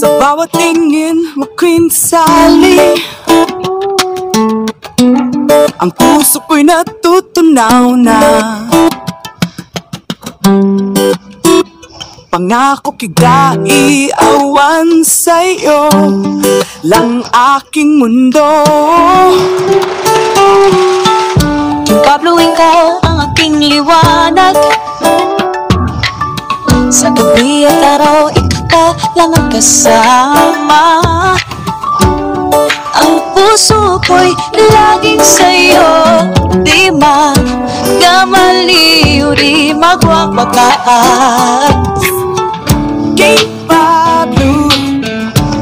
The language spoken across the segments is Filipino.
Sa bawat tingin mo, Queen Sally, ang puso ko'y natutunaw na. Pangako kigaiawan sa'yo lang aking mundo. Pablo, ikaw ang aking liwanag. Sa gabi at araw, ikaw lang ang kasama. Ang puso ko'y laging sa'yo, di magkamaliw, di magwawakaan. King Pablo,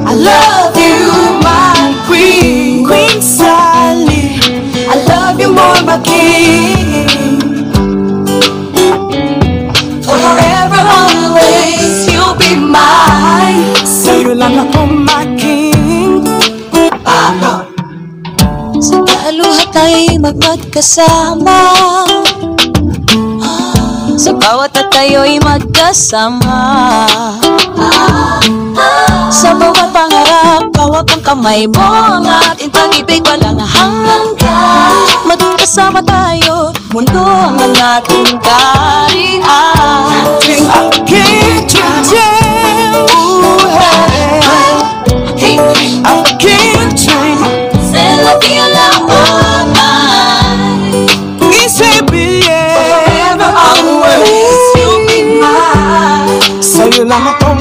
I love you, my queen. Queen Sally, I love you more, my king. Forever, always, you'll be mine. Sa'yo lang ako, my king. Pablo. Sa kaluha tayo'y magkasama. Sa bawat at tayo'y magkasama. Sa bawat pangarap, hawak ang kamay mo. Ang ating pag-ibig walang hanggan. Magkasama tayo, mundo ang ating kaharian. I can't dream, ooh, hey. I can't dream. C'est la vie à la montagne. Forever, always, you'll be mine. Sa'yo lang ako,